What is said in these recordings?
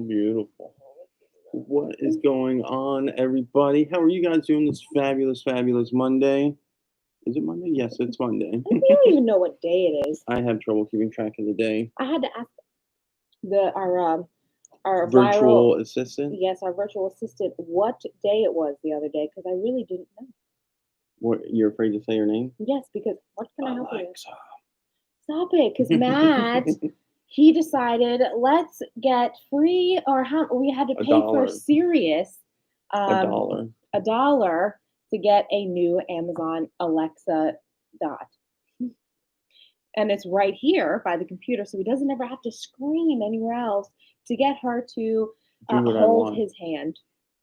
beautiful. What is going on, everybody? How are you guys doing this fabulous, fabulous Monday? Is it Monday? Yes, it's Monday. We don't even know what day it is. I have trouble keeping track of the day. I had to ask our Virtual assistant? yes, our virtual assistant what day it was the other day because I really didn't know. What, you're afraid to say your name? Yes, because what can I help you with? Alexa. Stop it, because Matt he decided let's get free or how we had to A pay for dollar. Sirius A dollar. $1 to get a new Amazon Alexa dot. And it's right here by the computer, so he doesn't ever have to scream anywhere else to get her to Do what I hold want. his hand.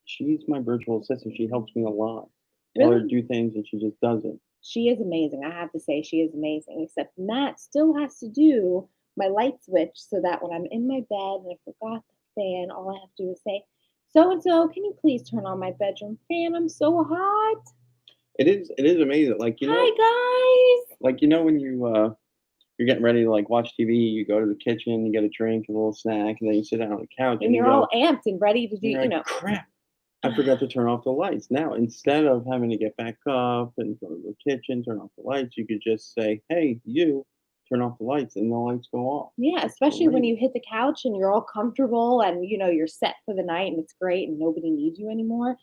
She's my virtual assistant. She helps me a lot. Tell her to do things and she just does it. She is amazing. I have to say, she is amazing. Except Matt still has to do my light switch so that when I'm in my bed and I forgot the fan, all I have to do is say, "So and so, can you please turn on my bedroom fan? I'm so hot." It is amazing. Like, you know, Hi guys. like, you know, when you're getting ready to like watch TV, you go to the kitchen, you get a drink, a little snack, and then you sit down on the couch And you you're go, all amped and ready to do, you're like, crap, I forgot to turn off the lights. Now, instead of having to get back up and go to the kitchen, turn off the lights, you could just say, hey, you turn off the lights, and the lights go off. Yeah, It's especially when great. you hit the couch and you're all comfortable and you're set for the night and it's great and nobody needs you anymore.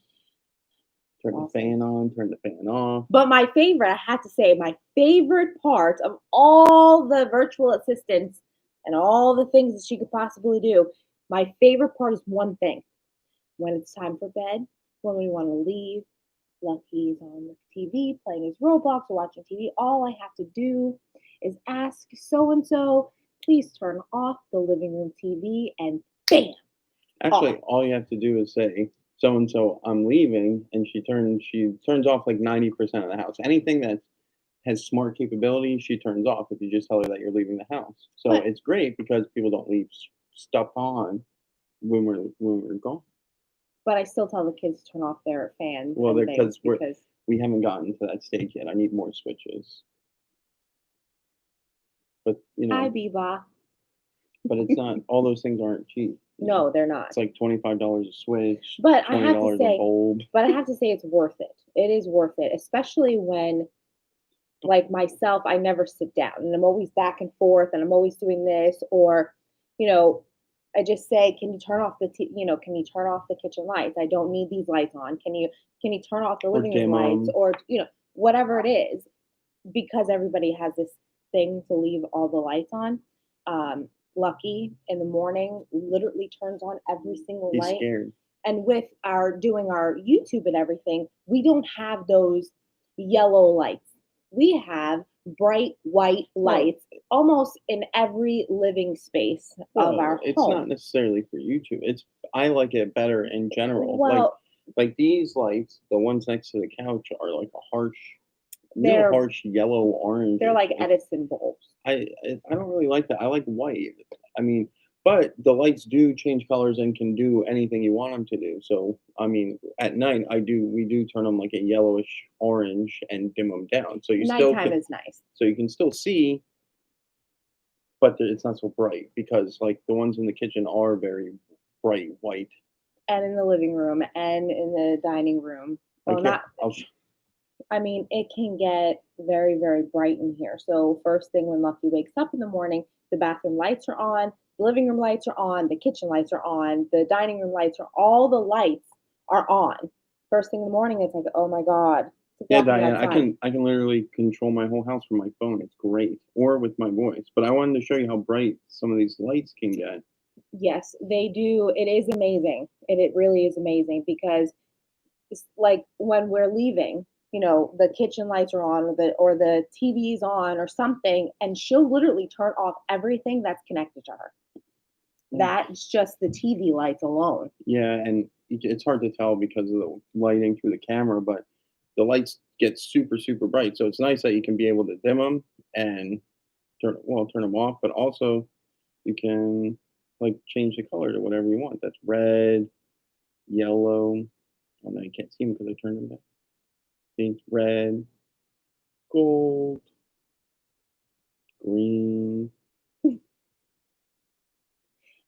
Turn the fan on, turn the fan off. But my favorite, I have to say, my favorite part of all the virtual assistants and all the things that she could possibly do, my favorite part is one thing. When it's time for bed, when we want to leave, Lucky's on the TV playing his Roblox or watching TV. All I have to do is ask so and so, please turn off the living room TV, and bam! Actually, off. all you have to do is say, so and so, I'm leaving, and she turns off like 90% of the house. Anything that has smart capability, she turns off if you just tell her that you're leaving the house. So But it's great because people don't leave stuff on when we're gone. but I still tell the kids to turn off their fans Well, and because things because we haven't gotten to that stage yet. I need more switches. But hi Beba. but it's not. All those things aren't cheap. No, they're not. It's like $25 a switch, But I have to $20 a say, bulb. but I have to say it's worth it. It is worth it, especially when, like myself, I never sit down and I'm always back and forth and I'm always doing this or, you know, I just say, can you turn off can you turn off the kitchen lights? I don't need these lights on. Can you turn off the Or living room dim lights 'em. or whatever it is, because everybody has this thing to leave all the lights on. Lucky in the morning literally turns on every single He's light. scared. And with our doing our YouTube and everything, we don't have those yellow lights. We have bright white lights almost in every living space of our It's not home. necessarily for YouTube. I like it better in general. Well, Like these lights, the ones next to the couch are like a harsh, they're harsh yellow orange. they're like Edison bulbs. I don't really like that. I like white. I mean, but the lights do change colors and can do anything you want them to do. So I mean, at night we do turn them like a yellowish orange and dim them down. So you still Nighttime can, is nice. so you can still see, but it's not so bright because like the ones in the kitchen are very bright white. And in the living room and in the dining room. Well, not. I mean, it can get very, very bright in here. So first thing when Lucky wakes up in the morning, the bathroom lights are on, the living room lights are on, the kitchen lights are on, the dining room lights are all the lights are on. First thing in the morning, it's like, oh my God. Yeah, Diane, I can literally control my whole house from my phone. It's great. Or with my voice. But I wanted to show you how bright some of these lights can get. Yes, they do. It is amazing. It really is amazing because it's like when we're leaving, the kitchen lights are on or the TV's on or something, and she'll literally turn off everything that's connected to her. That's just the TV lights alone. Yeah, and it's hard to tell because of the lighting through the camera, but the lights get super, super bright. So it's nice that you can be able to dim them and turn them off, but also you can like change the color to whatever you want. That's red, yellow. Oh no, you can't see them because I turned them down. Pink, red, gold, green.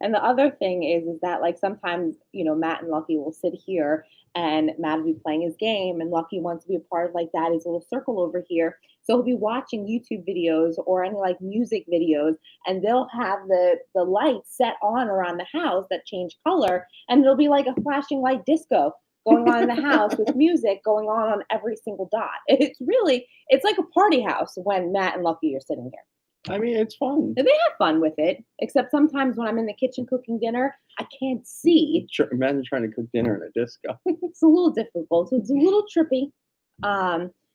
And the other thing is that like sometimes, Matt and Lucky will sit here and Matt will be playing his game and Lucky wants to be a part of like Daddy's little circle over here. So he'll be watching YouTube videos or any like music videos and they'll have the lights set on around the house that change color and it'll be like a flashing light disco going on in the house with music going on every single dot. It's like a party house when Matt and Lucky are sitting here. I mean, it's fun. And they have fun with it, except sometimes when I'm in the kitchen cooking dinner, I can't see. Imagine trying to cook dinner in a disco. It's a little difficult. So it's a little trippy.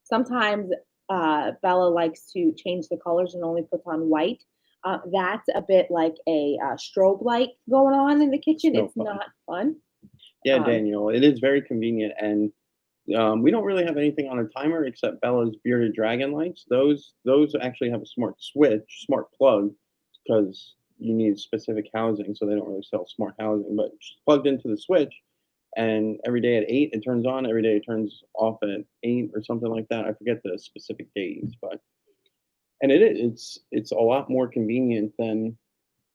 Sometimes Bella likes to change the colors and only puts on white. That's a bit like a strobe light going on in the kitchen. No It's fun. not fun. Yeah, Um, Daniel, it is very convenient, and we don't really have anything on a timer except Bella's bearded dragon lights. Those actually have a smart plug, because you need specific housing, so they don't really sell smart housing. But she's plugged into the switch, and every day at 8 it turns on. Every day it turns off at 8 or something like that. I forget the specific days, but and it's a lot more convenient than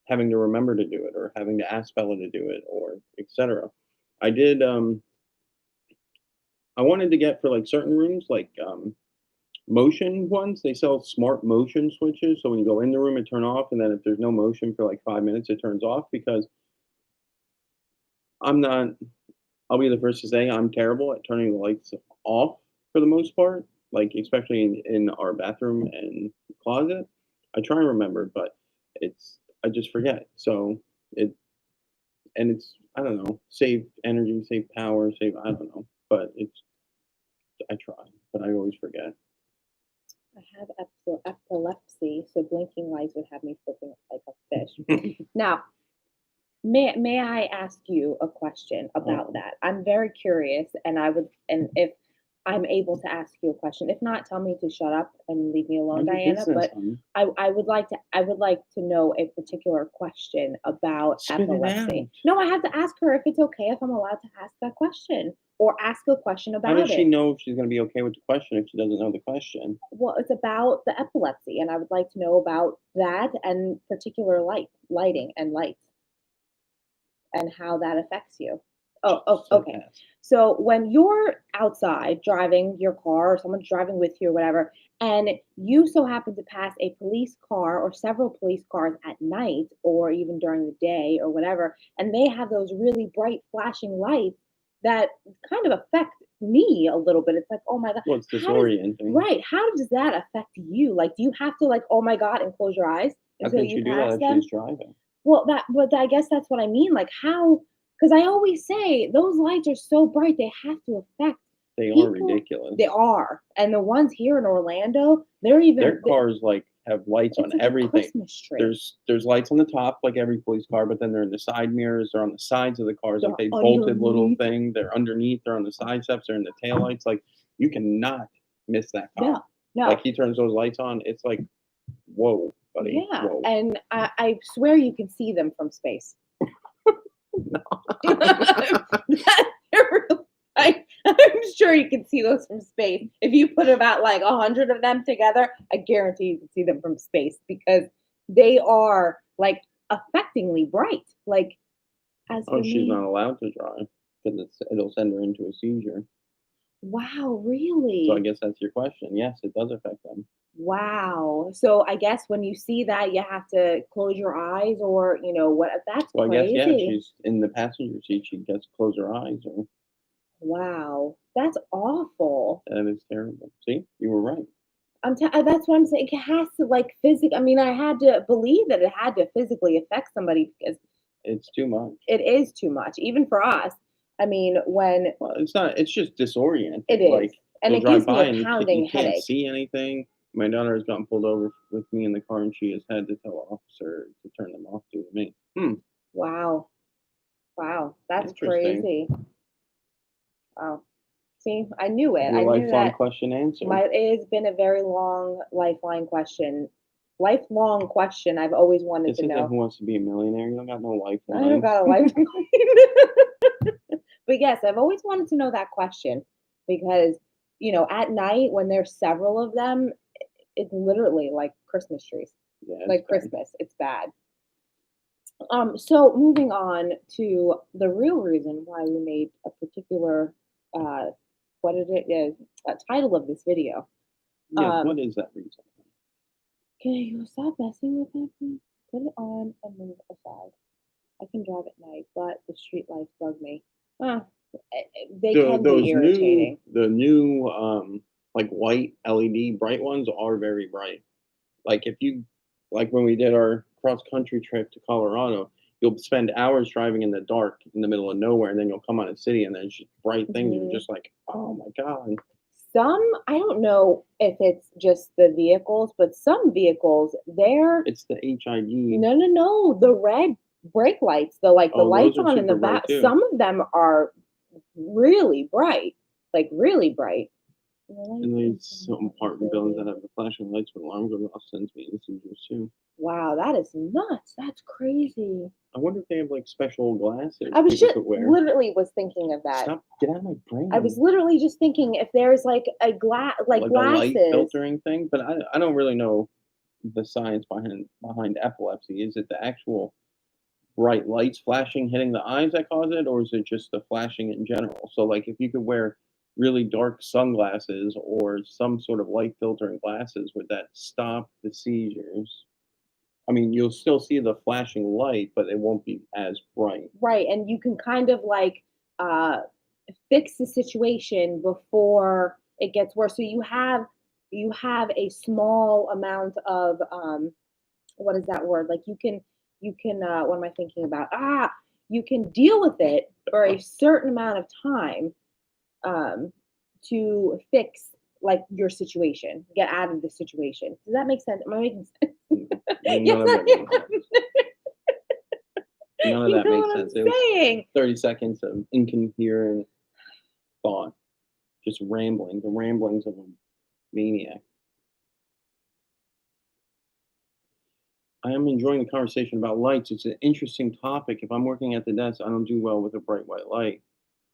having to remember to do it or having to ask Bella to do it or etc. I did. I wanted to get for like certain rooms, like motion ones. They sell smart motion switches, so when you go in the room, it turn off, and then if there's no motion for like 5 minutes, it turns off. Because I'm not. I'll be the first to say I'm terrible at turning the lights off for the most part. Like especially in our bathroom and closet. I try and remember, but I just forget. So it and it's I don't know, save energy, save power, save I don't know, but I try, but I always forget. I have epilepsy, so blinking lights would have me flipping like a fish. Now, may I ask you a question about Oh, that? I'm very curious, and if I'm able to ask you a question, if not, tell me to shut up and leave me alone, mind your Diana. business, But honey. I would like to know a particular question about Spit it epilepsy. out. No, I have to ask her if it's okay if I'm allowed to ask that question or ask a question How does about she it. know if she's gonna be okay with the question if she doesn't know the question? Well, it's about the epilepsy, and I would like to know about that and particular lighting and lights and how that affects you. So Okay. fast. So when you're outside driving your car or someone's driving with you or whatever, and you so happen to pass a police car or several police cars at night or even during the day or whatever, and they have those really bright flashing lights that kind of affect me a little bit. It's like, oh my God, Well, it's how does disorienting. right, how does that affect you? Like, do you have to like, oh my God, and close your eyes How until can you she do that pass if them? she's driving? Well, but I guess that's what I mean, like, how? Because I always say those lights are so bright, they have to affect They are people. They ridiculous. are, and the ones here in Orlando, they're Their even cars, like, have lights on it's like a everything. Christmas tree. There's lights on the top like every police car, but then they're in the side mirrors, they're on the sides of the cars, like, They're they bolted little underneath. thing, they're underneath, they're on the side steps, they're in the taillights, like, you cannot miss that No, cop. Like, no. he turns those lights on, it's like, "Whoa, buddy, Yeah, whoa." and I swear you can see them from space. I'm sure you can see those from space. If you put about like 100 of them together, I guarantee you can see them from space because they are like affectingly bright. Like as Oh, for she's me, not allowed to drive because it'll send her into a seizure. wow, So I really? guess that's your question. Yes, it does affect them. Wow. So I guess when you see that, you have to close your eyes or, what that's Well, I guess, yeah, if crazy. she's in the passenger seat, she gets to close her eyes, or Wow. That's awful. that is terrible. See, you were right. That's what I'm saying. It has to like I mean, I had to believe that it had to physically affect somebody because It's too much. it is too much, even for us. I mean, when Well, it's not. It's just it disorienting. is, Like, and you'll it drive gives me by a and pounding you can't headache. see anything. My daughter has gotten pulled over with me in the car, and she has had to tell the officer to turn them off due to me. Wow, wow, that's Interesting. crazy. Wow. See, I knew it. Your I knew lifelong that question answered. it has been a very long lifeline question, lifelong question. I've always wanted This to isn't know. Who Wants to Be a Millionaire. You don't got no I don't lifelines. got a lifeline. But yes, I've always wanted to know that question because, at night when there's several of them, it's literally like Christmas trees, Yeah, it's like bad. Christmas. It's bad. So moving on to the real reason why we made a particular, uh, what is it is, title of this video. Yeah, what Um, is that reason? can you stop messing with that, please? Put it on and move aside. I can drive at night, but the street lights bug me. Ah, they can be irritating. The new like white LED bright ones are very bright. Like if you like when we did our cross country trip to Colorado, you'll spend hours driving in the dark in the middle of nowhere, and then you'll come on a city, and there's just bright things. You're Mhm. just like, oh my god, Some, I don't know if it's just the vehicles, but some vehicles, they're it's the HID. no, the red brake lights, the Oh, those lights are on in the super bright back, too. some of them are really bright, like really bright. The And lights in there's some some other apartment buildings that buildings. have the flashing lights with alarm goes off sends me messages too. Wow, that is nuts. That's crazy. I wonder if they have like special I glasses was people just could wear. literally was thinking of that. Stop, get out of my I was brain. literally just thinking if there's like like Like a light glasses. filtering thing, but I don't really know the science behind epilepsy. Is it the actual bright lights flashing hitting the eyes that cause it, or is it just the flashing in general? So, like, if you could wear really dark sunglasses or some sort of light filtering glasses, would that stop the seizures? I mean, you'll still see the flashing light, but it won't be as bright. Right, and you can kind of like uh fix the situation before it gets worse. So you have a small amount of what is that word? Like you can what am I thinking about? You can deal with it for a certain amount of time um to fix like your situation, get out of the situation. Does that make sense? Am I making sense? Yes, None of I it makes am. sense. None of You that know makes what I'm sense. It was saying? 30 seconds of incoherent thought, just rambling, the ramblings of a maniac. I am enjoying the conversation about lights. It's an interesting topic. If I'm working at the desk, I don't do well with a bright white light.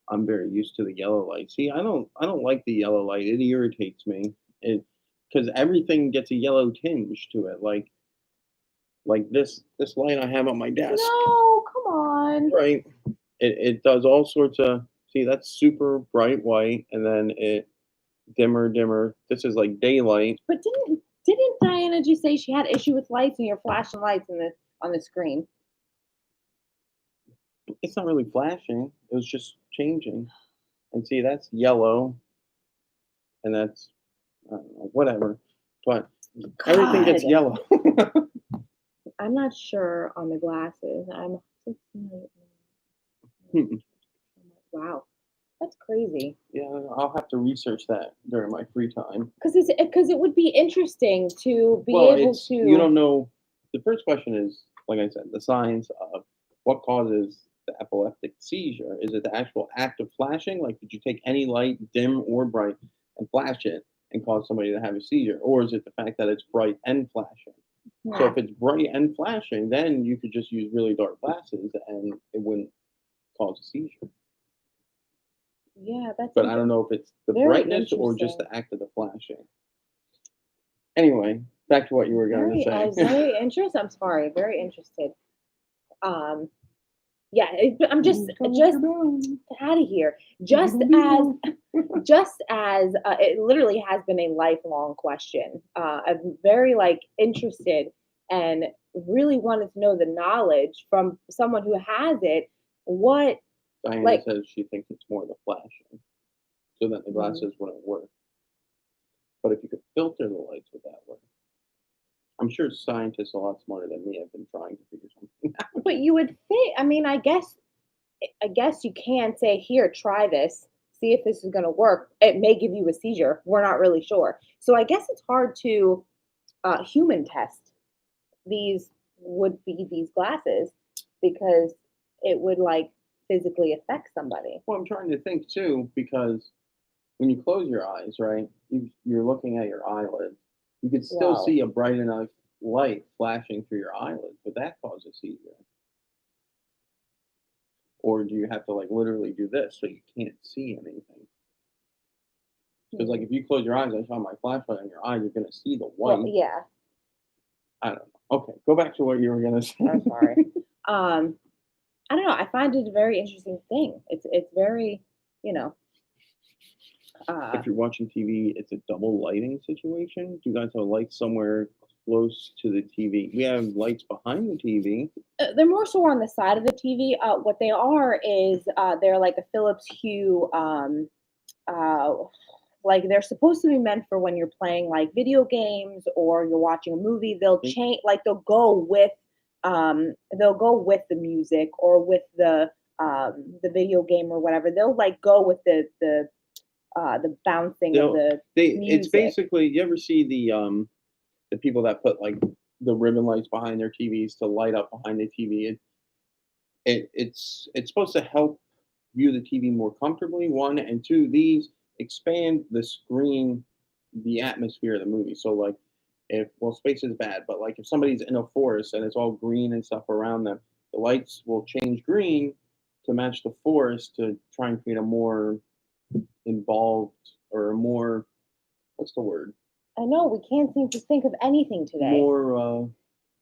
I'm very used to the yellow light. See, I don't like the yellow light. It irritates me. It because everything gets a yellow tinge to it. Like this light I have on my desk, No, come on. right? It does all sorts of see that's super bright white and then it dimmer. This is like daylight. But didn't Diana just say she had issue with lights and you're flashing lights in the on the screen? It's not really flashing. It was just changing. And see that's yellow and that's I don't know, whatever. But everything gets God, yellow. I'm not sure on the glasses. I'm wow, that's crazy. Yeah, I'll have to research that during my free time. Because it would be interesting to be Well, able it's you to. don't know. The first question is, like I said, the science of what causes the epileptic seizure. Is it the actual act of flashing? Like, did you take any light, dim or bright, and flash it and cause somebody to have a seizure? Or is it the fact that it's bright and flashing? So Hmm, if it's bright and flashing, then you could just use really dark glasses and it wouldn't cause a seizure. yeah, that's But I don't know if it's the very brightness or just interesting. the act of the flashing. Anyway, back to what you were going to I say. was very interested. I'm sorry, very interested. Um, yeah, I'm just out of here. Just as it literally has been a lifelong question. I'm very like interested and really wanted to know the knowledge from someone who has it. What Diana like says she thinks it's more the flashing, so that the mm, glasses wouldn't work. But if you could filter the lights, would that work? I'm sure scientists a lot smarter than me have been trying to figure something out. but you would think, I mean, I guess you can say, here, try this, see if this is going to work. It may give you a seizure. We're not really sure. So I guess it's hard to human test these would be these glasses because it would like physically affect somebody. Well, I'm trying to think too, because when you close your eyes, right, you're looking at your eyelids. You could still Wow. see a bright enough light flashing through your eyelids. Would that cause a seizure? Or do you have to like literally do this so you can't see anything? Because like Hmm. if you close your eyes, I shine my flashlight on your eye, you're gonna see the Well, white. yeah. I don't know. Okay, go back to what you were gonna say. I'm sorry. Um, I don't know. I find it a very interesting thing. It's very, you know, uh, If you're watching TV, it's a double lighting situation. Do you guys have lights somewhere close to the TV? We have lights behind the TV. they're more so on the side of the TV. What they are is they're like a Philips Hue. Uh, like they're supposed to be meant for when you're playing like video games or you're watching a movie. They'll Think change, like they'll go with the music or with the video game or whatever. They'll like go with the bouncing of they'll the it's music. basically, you ever see the people that put like the ribbon lights behind their TVs to light up behind the TV? It's supposed to help view the TV more comfortably, one, and two, these expand the screen, the atmosphere of the movie. So like, if, well, space is bad, but like if somebody's in a forest and it's all green and stuff around them, the lights will change green to match the forest to try and create a more involved, or a more, what's the word? I know we can't seem to think of anything today. More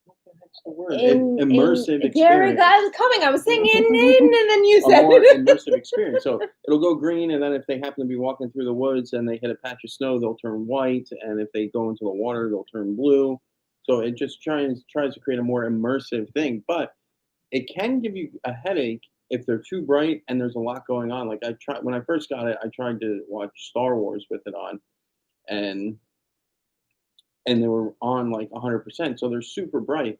what the heck's the word? In Immersive there we go. I experience. was coming. I was saying in, and then you A said more it. immersive experience. So it'll go green, and then if they happen to be walking through the woods and they hit a patch of snow, they'll turn white, and if they go into the water, they'll turn blue. So it just tries to create a more immersive thing, but it can give you a headache if they're too bright and there's a lot going on. Like I tried when I first got it, I tried to watch Star Wars with it on, and they were on like 100%, so they're super bright.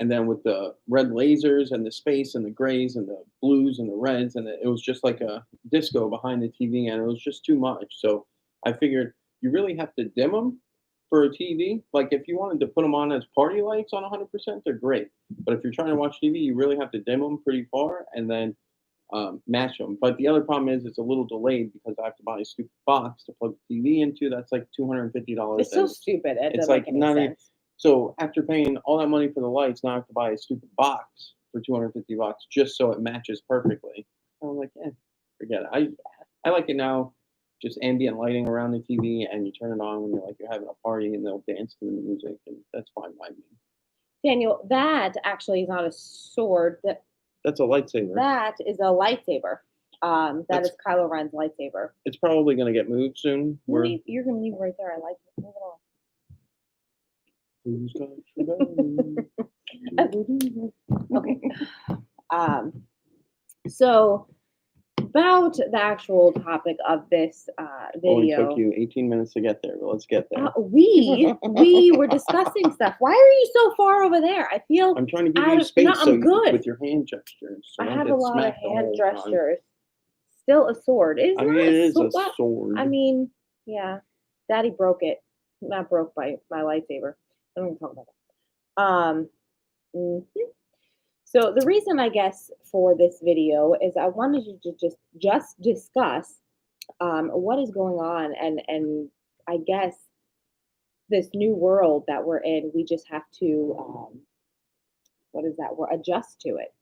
And then with the red lasers and the space and the grays and the blues and the reds, and it was just like a disco behind the TV, and it was just too much. So I figured you really have to dim them for a TV. Like if you wanted to put them on as party lights on 100%, they're great. But if you're trying to watch TV, you really have to dim them pretty far and then match them. But the other problem is it's a little delayed because I have to buy a stupid box to plug the TV into. That's like $250, It's so and stupid. It it's doesn't make like any not even. sense. So after paying all that money for the lights, now I have to buy a stupid box for $250 just so it matches perfectly. I'm like, forget it. I like it now, just ambient lighting around the TV, and you turn it on when you're having a party, and they'll dance to the music, and that's fine by me. Daniel, that actually is not a sword. That's a lightsaber. That is a lightsaber. That That's is Kylo Ren's lightsaber. It's probably gonna get moved soon. You're gonna leave it right there. I like it. Move it Who's got your back? Okay. Um, so about the actual topic of this Only took video, you 18 minutes to get there, but let's get there. we were discussing stuff. Why are you so far over there? I feel I'm trying to give out you of, space no, I'm good. with your hand gestures. So I don't have a get lot of smacked the hand whole time. gestures. Still a sword. It's I not mean, it is a what? sword. I mean, yeah. Daddy broke it. Not broke by my lightsaber. I don't even talk about that. Mhm. So the reason I guess for this video is I wanted to just discuss what is going on, and I guess this new world that we're in, we just have to what is that? We're adjust to it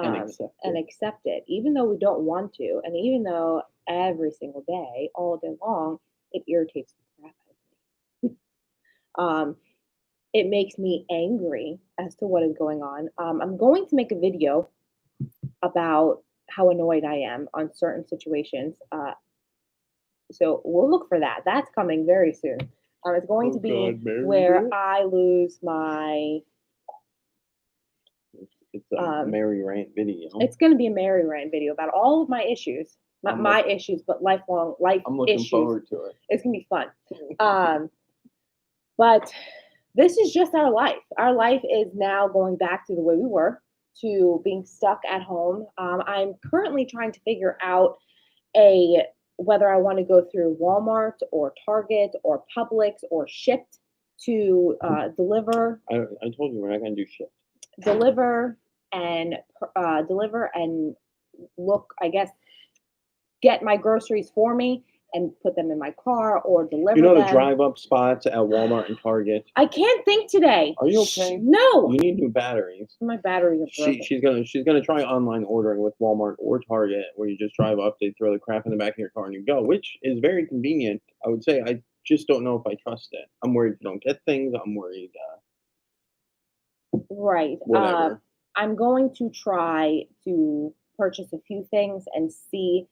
And accept and it. accept it, even though we don't want to, and even though every single day, all day long, it irritates the crap out of me. It makes me angry as to what is going on. I'm going to make a video about how annoyed I am on certain situations. So we'll look for that. That's coming very soon. It's going to be God, Mary, where I lose my. It's a Mary rant video. It's going to be a Mary rant video about all of my issues. Not my issues, but lifelong life I'm looking issues. forward to it. It's going to be fun. But this is just our life. Our life is now going back to the way we were, to being stuck at home. I'm currently trying to figure out whether I want to go through Walmart or Target or Publix or Shipt to deliver. I told you we're not gonna do shit. Deliver and look, I guess, get my groceries for me and put them in my car or deliver You know the them. drive-up spots at Walmart and Target? I can't think today. Are you okay? No. You need new batteries. My batteries are broken. She's gonna try online ordering with Walmart or Target, where you just drive up, they throw the crap in the back of your car, and you go, which is very convenient. I would say I just don't know if I trust it. I'm worried you don't get things. I'm worried. Right. Whatever. I'm going to try to purchase a few things and see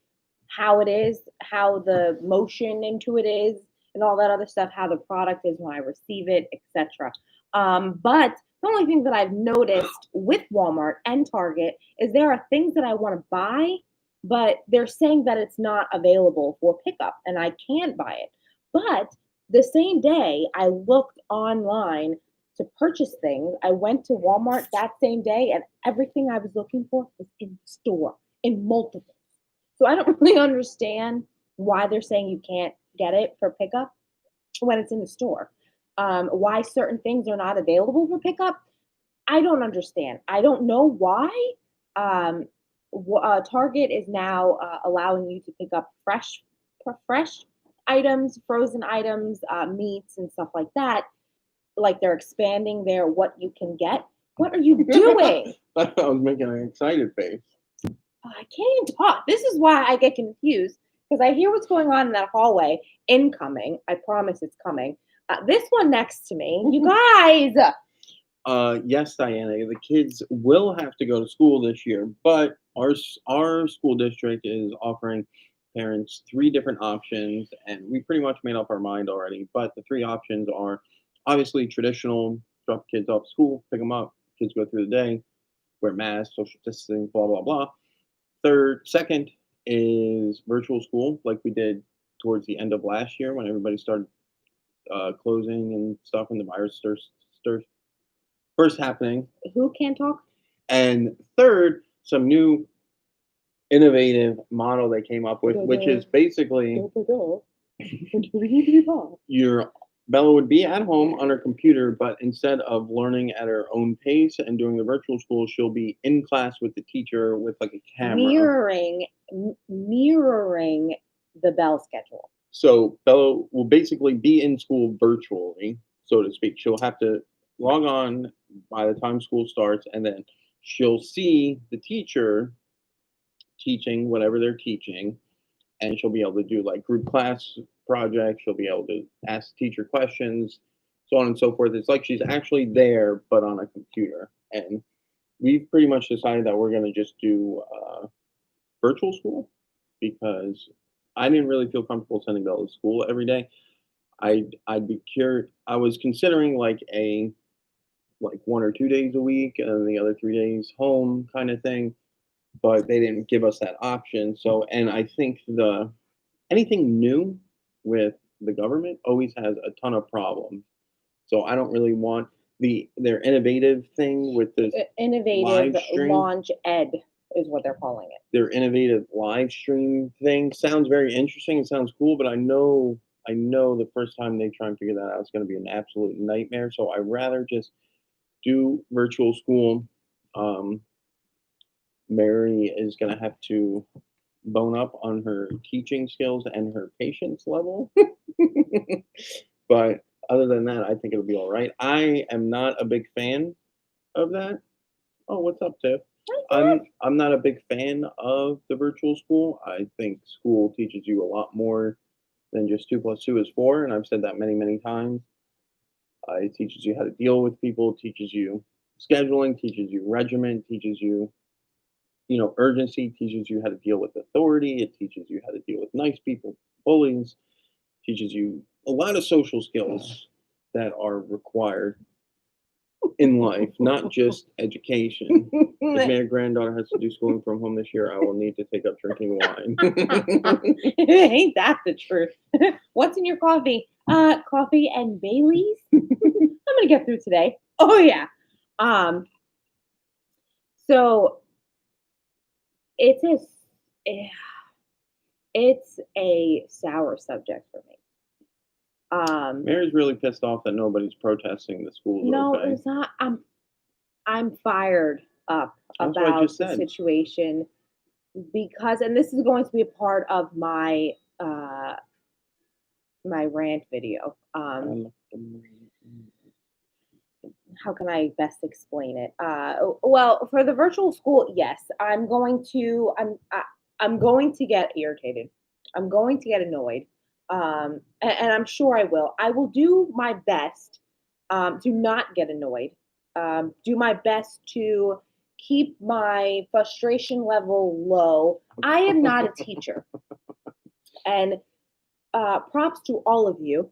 how it is, how the motion into it is, and all that other stuff, how the product is when I receive it, etc. But the only thing that I've noticed with Walmart and Target is there are things that I want to buy, but they're saying that it's not available for pickup and I can't buy it. But the same day I looked online to purchase things, I went to Walmart that same day and everything I was looking for was in the store in multiple. So I don't really understand why they're saying you can't get it for pickup when it's in the store. Why certain things are not available for pickup, I don't understand. I don't know why. Um, Target is now allowing you to pick up fresh items, frozen items, meats, and stuff like that. Like they're expanding their what you can get. What are you doing? I was making an excited face. I can't even talk. This is why I get confused because I hear what's going on in that hallway. Incoming. I promise it's coming. This one next to me, you guys. Yes, Diana, the kids will have to go to school this year, but our school district is offering parents three different options, and we pretty much made up our mind already. But the three options are obviously traditional: drop kids off school, pick them up, kids go through the day, wear masks, social distancing, blah blah blah. Second is virtual school, like we did towards the end of last year when everybody started closing and stuff, and the virus first happening. Who can't talk? And third, some new innovative model they came up with, which is basically your Bella would be at home on her computer, but instead of learning at her own pace and doing the virtual school, she'll be in class with the teacher with like a camera. Mirroring the Bell schedule. So Bella will basically be in school virtually, so to speak. She'll have to log on by the time school starts, and then she'll see the teacher teaching whatever they're teaching, and she'll be able to do like group class projects. She'll be able to ask the teacher questions, so on and so forth. It's like she's actually there, but on a computer. And we've pretty much decided that we're going to just do virtual school because I didn't really feel comfortable sending Bella to school every day. I'd be curious. I was considering like 1 or 2 days a week and the other 3 days home kind of thing, but they didn't give us that option. So, and I think anything new with the government always has a ton of problems. So I don't really want their innovative thing with this innovative live stream. launch ed is what they're calling it. Their innovative live stream thing sounds very interesting. It sounds cool, but I know the first time they try and figure that out, it's going to be an absolute nightmare. So I'd rather just do virtual school. Mary is going to have to bone up on her teaching skills and her patience level. But other than that, I think it'll be all right. I am not a big fan of that. Oh, what's up, Tiff? I'm not a big fan of the virtual school. I think school teaches you a lot more than just 2 + 2 is 4, and I've said that many, many times. It teaches you how to deal with people, teaches you scheduling, teaches you regiment, teaches you, urgency, teaches you how to deal with authority. It teaches you how to deal with nice people, bullies, teaches you a lot of social skills that are required in life, not just education. If my granddaughter has to do schooling from home this year, I will need to take up drinking wine. Ain't that the truth? What's in your coffee? Coffee and Bailey's. I'm gonna get through today. Oh yeah. So it's a sour subject for me. Mary's really pissed off that nobody's protesting the schools. No, okay? it's not. I'm fired up about the situation because, and this is going to be a part of my my rant video. How can I best explain it? Well, for the virtual school, yes, I'm going to get irritated. I'm going to get annoyed. And I'm sure I will. I will do my best to not get annoyed. Do my best to keep my frustration level low. I am not a teacher. And props to all of you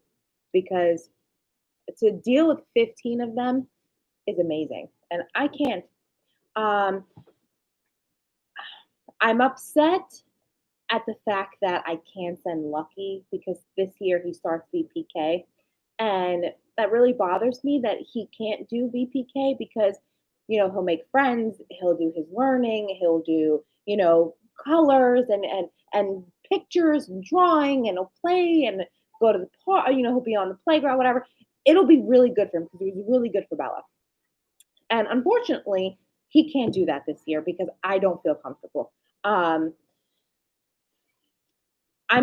because to deal with 15 of them is amazing. And I can't. Um, I'm upset at the fact that I can't send Lucky because this year he starts VPK. And that really bothers me that he can't do VPK because, he'll make friends, he'll do his learning, he'll do, colors and pictures and drawing and he'll play and go to the park, he'll be on the playground, whatever. It'll be really good for him because it was really good for Bella. And unfortunately, he can't do that this year because I don't feel comfortable. I'm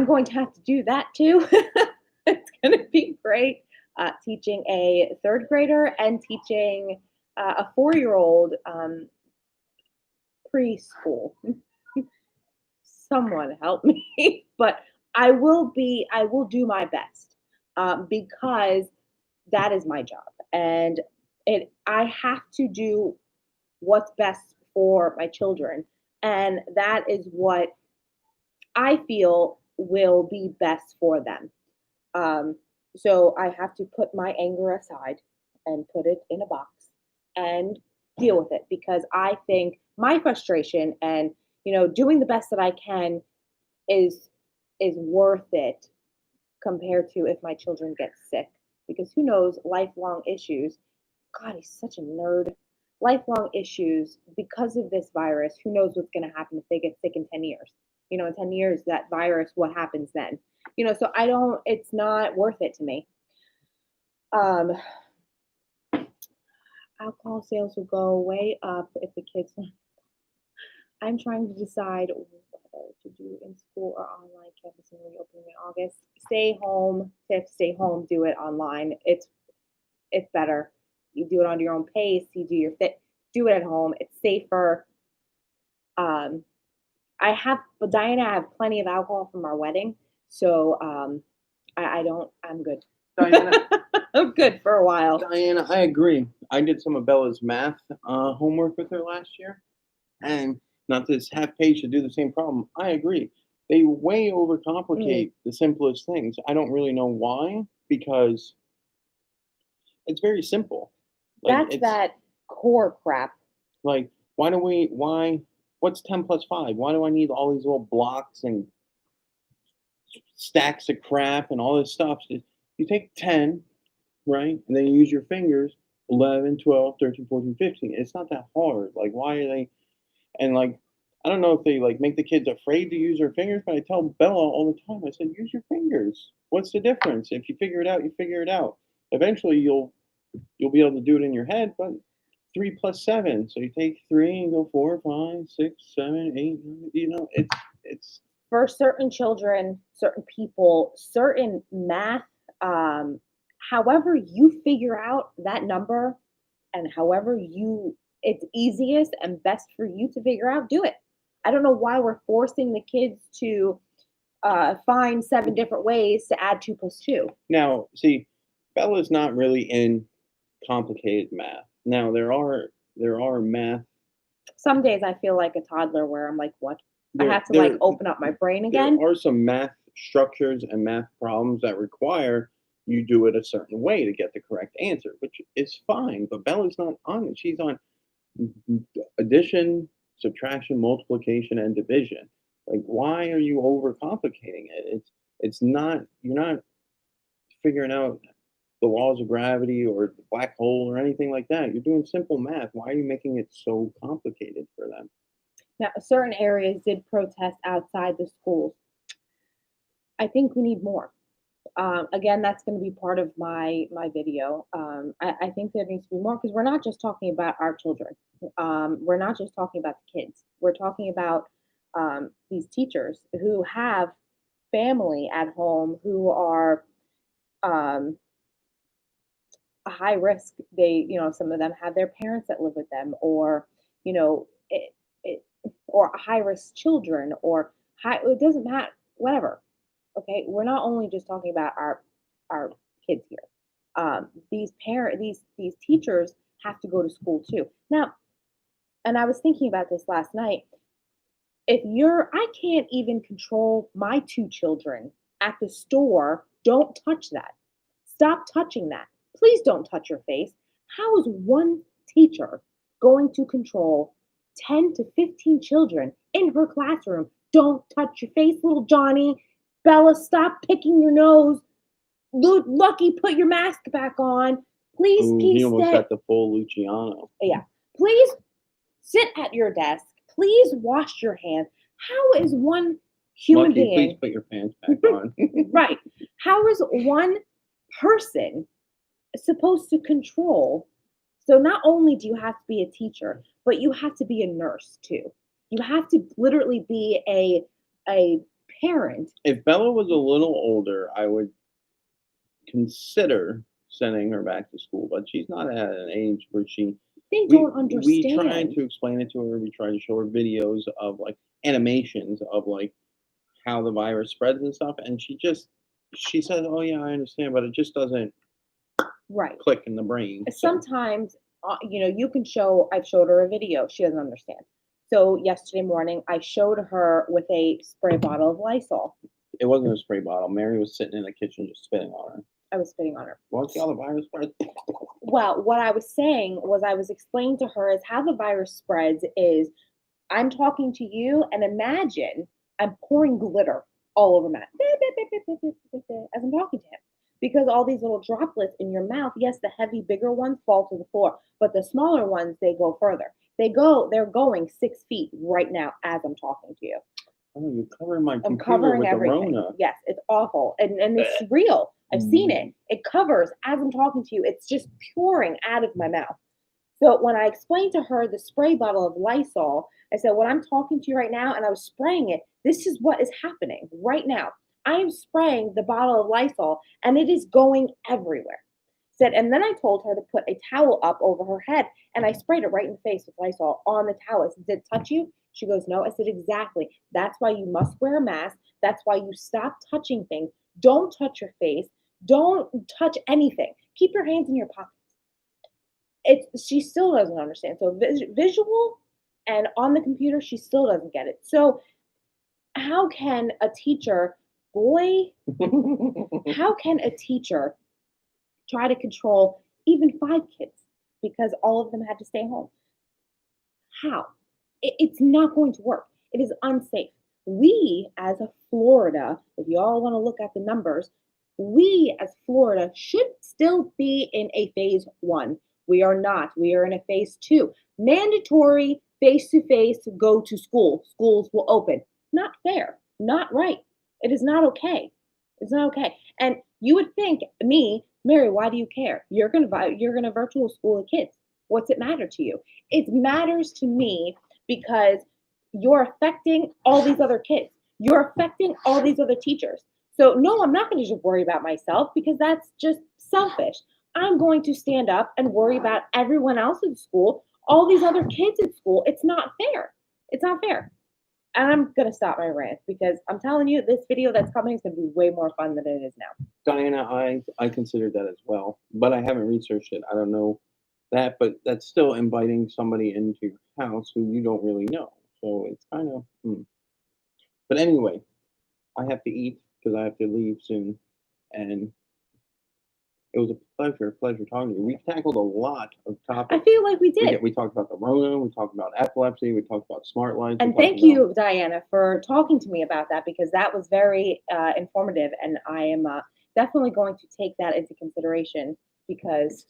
going to have to do that too. It's going to be great teaching a third grader and teaching a 4-year-old preschool. Someone help me. But I will do my best because that is my job. And I have to do what's best for my children. And that is what I feel will be best for them. So I have to put my anger aside and put it in a box and deal with it because I think my frustration and doing the best that I can is worth it compared to if my children get sick because who knows lifelong issues. God, he's such a nerd. Lifelong issues because of this virus. Who knows what's going to happen if they get sick in 10 years? In 10 years, that virus, what happens then? So it's not worth it to me. Alcohol sales will go way up if the kids. I'm trying to decide whether to do in school or online campus and reopening in August. Stay home, Tiff, stay home, do it online. It's better. You do it on your own pace. You do your fit. Do it at home. It's safer. Diana, I have plenty of alcohol from our wedding, so I'm good. Diana, I'm good for a while. Diana, I agree. I did some of Bella's math homework with her last year, and not this half page to do the same problem. I agree. They way overcomplicate the simplest things. I don't really know why, because it's very simple. That's that core crap. Like, what's 10 plus 5? Why do I need all these little blocks and stacks of crap and all this stuff? You take 10, right? And then you use your fingers, 11, 12, 13, 14, 15. It's not that hard. Like, why are they? And like, I don't know if they like make the kids afraid to use their fingers, but I tell Bella all the time, I said, use your fingers. What's the difference? If you figure it out, you figure it out. Eventually you'll be able to do it in your head, but 3 plus 7. So you take 3 and go 4, 5, 6, 7, 8. It's for certain children, certain people, certain math. However you figure out that number, and however it's easiest and best for you to figure out, do it. I don't know why we're forcing the kids to find 7 different ways to add 2 plus 2. Now, see, Bella's not really in complicated math. Now there are math. Some days I feel like a toddler where I'm like, what? I have to open up my brain again. There are some math structures and math problems that require you do it a certain way to get the correct answer, which is fine. But Bella's not on it. She's on addition, subtraction, multiplication, and division. Like, why are you overcomplicating it? It's not. You're not figuring out the laws of gravity or the black hole or anything like that. You're doing simple math. Why are you making it so complicated for them? Now, certain areas did protest outside the schools. I think we need more. Again, that's going to be part of my video. I think there needs to be more because we're not just talking about our children. We're not just talking about the kids. We're talking about these teachers who have family at home who are a high risk. They, some of them have their parents that live with them, or or high risk children, or it doesn't matter, whatever. Okay, we're not only just talking about our kids here. These teachers have to go to school too. Now, And I was thinking about this last night. I can't even control my 2 children at the store. Don't touch that. Stop touching that. Please don't touch your face. How is one teacher going to control 10 to 15 children in her classroom? Don't touch your face, little Johnny. Bella, stop picking your nose. Lucky, put your mask back on. Please, Ooh, he please almost stay. got the full Luciano. Yeah. Please sit at your desk. Please wash your hands. How is one human Lucky, please being, put your pants back on. right? How is one person supposed to control? So not only do you have to be a teacher, but you have to be a nurse too. You have to literally be a parent. If Bella was a little older, I would consider sending her back to school, but she's not at an age where They we don't we tried understand. to explain it to her. We tried to show her videos of like animations of like how the virus spreads and stuff, and she says, "Oh yeah, I understand," but it just doesn't Right. click in the brain. So Sometimes, you can show. I've showed her a video. She doesn't understand. So yesterday morning, I showed her with a spray bottle of Lysol. it wasn't a spray bottle. Mary was sitting in the kitchen just spitting on her. I was spitting on her. Well, see how the virus spreads? Well, what I was saying was I was explaining to her is how the virus spreads is I'm talking to you and imagine I'm pouring glitter all over Matt as I'm talking to him. Because all these little droplets in your mouth, yes, the heavy, bigger ones fall to the floor, but the smaller ones, they go further. They're going 6 feet right now as I'm talking to you. Oh, you're covering my I'm computer covering with the everything. Rona. Yes, it's awful. And it's real. I've seen it. It covers as I'm talking to you. It's just pouring out of my mouth. So when I explained to her the spray bottle of Lysol, I said, when I'm talking to you right now and I was spraying it, this is what is happening right now. I am spraying the bottle of Lysol and it is going everywhere. Said, and then I told her to put a towel up over her head and I sprayed it right in the face with Lysol on the towel. I said, did it touch you? She goes, no. I said, exactly. That's why you must wear a mask. That's why you stop touching things. Don't touch your face. Don't touch anything. Keep your hands in your pockets. She still doesn't understand. So visual and on the computer, she still doesn't get it. So how can a teacher, boy, how can a teacher try to control even 5 kids because all of them had to stay home? How? It's not going to work. It is unsafe. We, as a Florida, if you all want to look at the numbers, we as Florida should still be in a phase 1. We are not. We are in a phase 2. Mandatory face to face go to school. Schools will open. Not fair. Not right. It is not okay. It's not okay. And you would think, me, Mary, why do you care? You're gonna virtual school the kids. What's it matter to you? It matters to me because you're affecting all these other kids. You're affecting all these other teachers. So, no, I'm not going to just worry about myself because that's just selfish. I'm going to stand up and worry about everyone else in school, all these other kids in school. It's not fair. It's not fair. And I'm going to stop my rant because I'm telling you, this video that's coming is going to be way more fun than it is now. Diana, I considered that as well, but I haven't researched it. I don't know that, but that's still inviting somebody into your house who you don't really know. So it's kind of. But anyway, I have to eat because I have to leave soon, and it was a pleasure talking to you. We've tackled a lot of I topics. feel like we did. We talked about the Rona, we talked about epilepsy, we talked about smart lights. And thank you, Diana, for talking to me about that because that was very informative, and I am definitely going to take that into consideration because.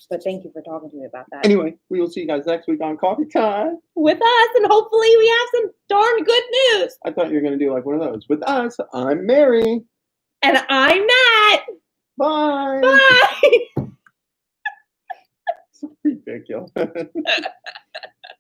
But thank you for talking to me about that. Anyway, we will see you guys next week on Coffee Time With us, and hopefully we have some darn good news. I thought you were going to do like one of those. With us, I'm Mary. And I'm Matt. Bye. Bye. So ridiculous.